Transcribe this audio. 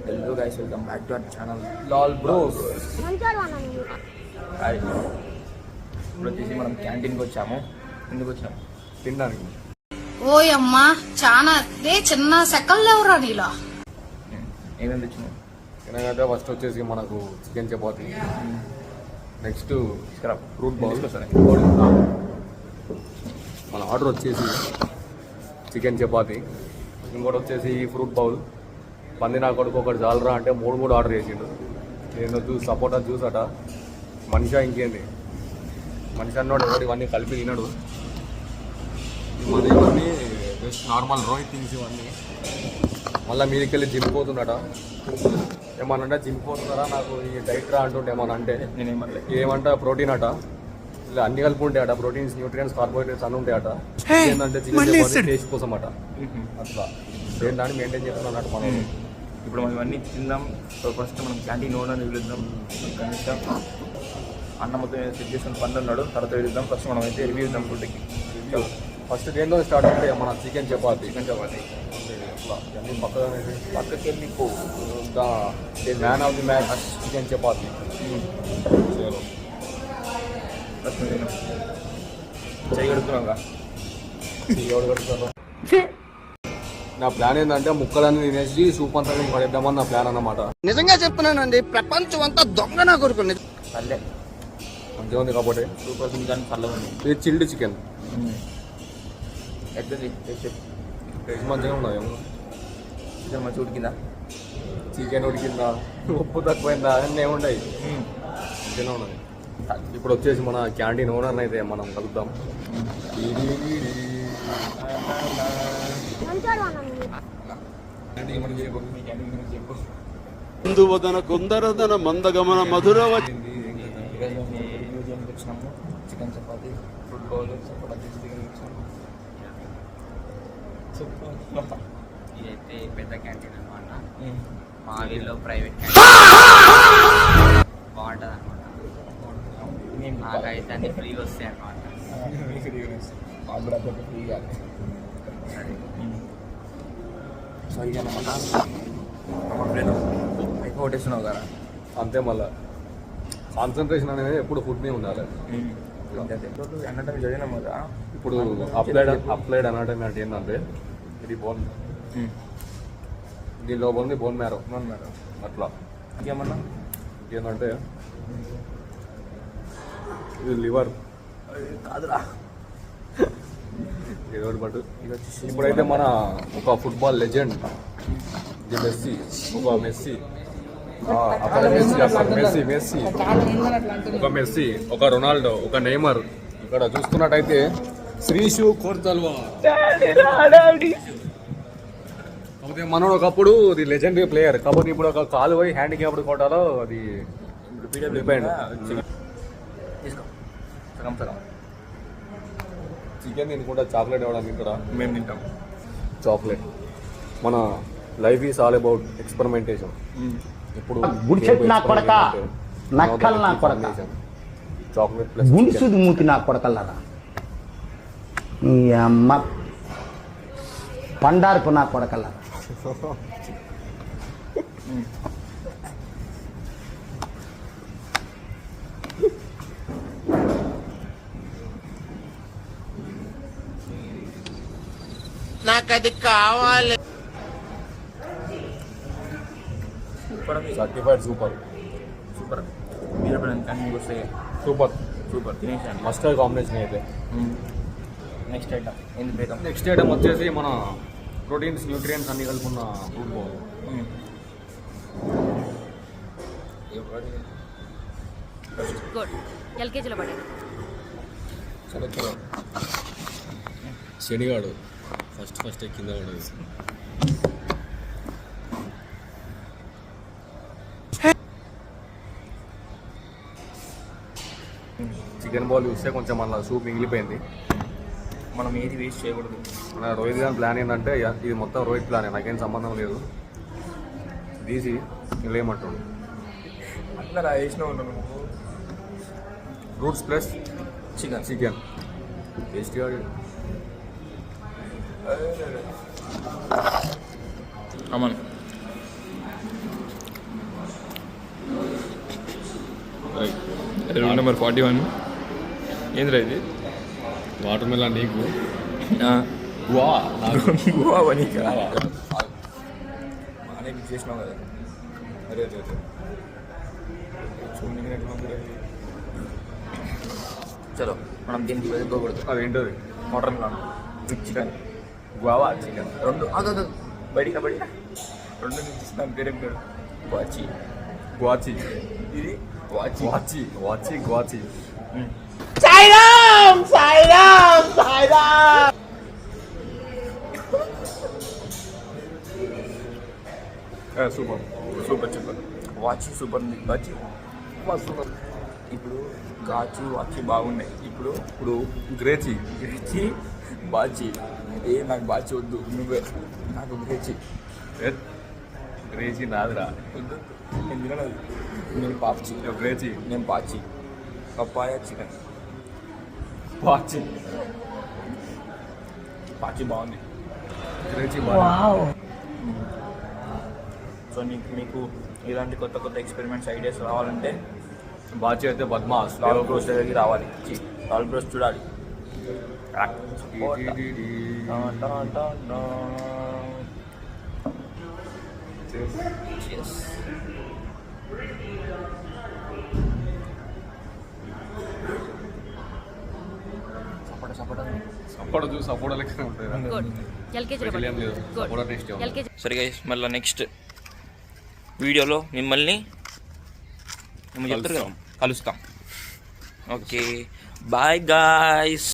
Hello guys, welcome back to our channel Lal bros. Hi. ఇప్పుడు వచ్చేసి మనం క్యాంటీన్కి వచ్చాము. ఎందుకు వచ్చాము? తినడానికి. ఓయమ్మా చాలా చిన్న సెకండ్ ఎవరా నీలో. ఏమేమి తెచ్చినావు? ఎందుకంటే ఫస్ట్ వచ్చేసి మనకు chicken chapati, next fruit bowl. మన ఆర్డర్ వచ్చేసి చికెన్ చపాతి, ఇంకోటి వచ్చేసి ఫ్రూట్ బౌల్. పంది నా కొడుకు ఒకటి చాలరా అంటే మూడు ఆర్డర్ చేసిండు. నేను జ్యూస్, సపోటా జ్యూస్ అట. మనిషి ఇంకేంది, మనిషి అన్నాడు ఎవరు ఇవన్నీ కలిపి తినడు. ఇవన్నీ జస్ట్ నార్మల్ రోహిత్ థింగ్స్ ఇవన్నీ. మళ్ళీ మీదకి వెళ్ళి జిమ్ పోతుందట. ఏమనంటే జిమ్ పోతున్నారా నాకు ఈ డైట్ రా అంటుంటే ఏమన్నా అంటే ఏమంట ప్రోటీన్ అట. ఇలా అన్ని కలిపి ఉంటాయి అట, ప్రోటీన్స్, న్యూట్రియన్స్, కార్బోహైడ్రేట్స్ అన్నీ ఉంటాయి అట. ఏంటంటే చికెన్ టేస్ట్ కోసం అట. అట్లా దాన్ని మెయింటైన్ చేస్తున్నాం అన్నట్టు మనం. ఇప్పుడు మనం ఇవన్నీ తిందాం. ఫస్ట్ మనం క్యాంటీన్ ఓనర్ని పిలుద్దాం. కనీసం అన్న మొత్తం సెట్ చేసుకుని పనులు ఉన్నాడు, తర్వాత వెళ్దాం. ఫస్ట్ మనం అయితే రివ్యూ ఇద్దాం ఫుడ్కి. ఫస్ట్ దేంతో స్టార్ట్ అంటే మన చికెన్ చపాతి. అన్నీ పక్కకి వెళ్ళి man of the match chicken చపాతి. చేయగలుగుతున్నాగా ఎవడు కడుగుతారు. నా ప్లాన్ ఏంటంటే ముక్కలన్నీ తినేసి సూప్ అంతా పడేద్దామని నా ప్లాన్ అన్నమాట. నిజంగా చెప్తున్నానండి, ప్రపంచం అంతా దొంగ నా కొడుకుని. పల్లె అంతే ఉంది కాబట్టి సూపర్ ఉంది కానీ చల్లగా ఉంది. ఇది చిల్డ్ చికెన్. ఎట్లది టేస్ట్ మంచిగా ఉన్నది. చికెన్ మంచిగా ఉడికిందా? చికెన్ ఉడికిందా, ఉప్పు తక్కువైందా అన్నీ ఏముండయి, మంచిగా ఉన్నది. ఇప్పుడు వచ్చేసి మన క్యాంటీన్ ఓనర్ని అయితే మనం కలుద్దాం. కుందువదన కుందరదన మందగమన మధుర చికెన్ చపాతి, ఫుడ్ బౌల్, ఇదైతే పెద్ద క్యాంటీన్ అనమాట. మా వీళ్ళు ప్రైవేట్ క్యాంటీన్ బాగుంటుంది అనమాట. నాకైతే అన్ని ఫ్రీ వస్తాయి అనమాట. ఫ్రీగా సరే. సో ఇదన్నమాట ఎక్కువ కొట్టేస్తున్నావు కదా. అంతే. మళ్ళీ కాన్సన్ట్రేషన్ అనేది ఎప్పుడు ఫుడ్ మీద ఉండాలి. అన్నట్టు చదివినాం కదా. ఇప్పుడు అప్లైడ్ అనాటమీ అంటే ఏంటంటే ఇది బోన్, దీనిలో ఉంది బోన్ మ్యారో. అట్లా ఇంకేమన్నా ఏంటంటే ఇది లివర్ కాదురా. ఏదో బట్ ఇప్పుడైతే మన ఒక ఫుట్బాల్ లెజెండ్ మెస్సీ, ఒక మెస్సీ, ఒక మెస్సీ, ఒక రొనాల్డో, ఒక నెయ్మర్, ఇక్కడ చూస్తున్నట్టయితే శ్రీశు కోర్తల్వా. కాకపోతే మనోడు ఒకప్పుడు అది లెజెండరీ ప్లేయర్. కాబట్టి ఇప్పుడు ఒక కాలు పోయి హ్యాండ్ క్యాప్డ్ కోటాలో అది డిపెండ్. తీసుకో సగం సగం. చికెన్ తినకుండా చాక్లెట్ ఇవ్వడానికి ఇక్కడ మేము తింటాం చాక్లెట్. మన life is all about experimentation. ఇప్పుడు గుడిచెట్టు నా కొడక, నక్కలు నా కొడక, చాక్లెట్ ప్లస్ గుండుసుది మూతి నా కొడకల్లారా, ఈ అమ్మ పండార్పు నా కొడకల్లారా. నాకది కావాలి. Certified super. సూపర్. మీరు కానీ వస్తే సూపర్ తినేసాను. మస్టర్డ్ కాంబినేషన్ అయితే. నెక్స్ట్ ఐటమ్ ఏంది పేరు? నెక్స్ట్ ఐటమ్ వచ్చేసి మన ప్రోటీన్స్, న్యూట్రియన్స్ అన్ని కలుపుకున్న ఫ్రూట్ బౌల్. గుడ్. ఎల్కేజీలో పడ్డాడు. శనిగాడు ఫస్ట్ కింద పడేది. చికెన్ బౌల్ చూస్తే కొంచెం మళ్ళీ సూప్ మిగిలిపోయింది. మనం ఏది వేస్ట్ చేయకూడదు. మన రోహిత్ గారి ప్లాన్ ఏంటంటే ఇది మొత్తం రోహిత్ ప్లానే, నాకేం సంబంధం లేదు. తీసి ఇలా ఏమంటాడు అట్లా వేసినా ఉంటాను. ఫ్రూట్స్ ప్లస్ చికెన్ టేస్టీగా. Aman rule number 41. ఏంద్రా ఇది? వాటర్ మెలన్ నీకు ఆ. గువా నాకు గువా నీకు బాగానే మిక్స్ చేసినావు కదా. అరే అరే అరే. చలో మనం దీనికి వెతుక్కోకూడదు. అదేంటది? Water melon with chicken, guava chicken రెండు. అదే బయటికి రెండు మిక్స్. దాని పేరేం పేరు? వాచి. గువాచి. ఇది వాచి. వాచి వాచి గువాచి. సూపర్ సూపర్ చెప్పారు. వాచి సూపర్ ఉంది. వాచి సూపర్. ఇప్పుడు కాచి వాచి బాగున్నాయి. ఇప్పుడు గ్రేచి. గ్రేచి బాచి. నాకు బాచి వద్దు, నువ్వే నాకు గ్రేచి గ్రేచి నాదిరా. వద్దు. నేను తినలేదు. నేను పాచి. గ్రేచి. నేను పాచి. పప్పాయ చికెన్. వాచి. పాచి బాగుంది. గ్రేచి. సో మీకు ఇలాంటి కొత్త కొత్త ఎక్స్పెరిమెంట్స్ ఐడియాస్ రావాలంటే బాచి అయితే బద్మాస్. లాల్ బ్రోస్ దగ్గరికి రావాలి. లాల్ బ్రోస్ చూడాలి. Cheers. సపోటా జ్యూస్ సపోటా లెక్కనే ఉంటుంది. స్పెషల్ ఏం లేదు. సపోటా టేస్ట్ సరే గైస్, మళ్ళీ నెక్స్ట్ వీడియోలో మిమ్మల్ని చెప్తారు కదా, కలుస్తాం. Okay, bye guys.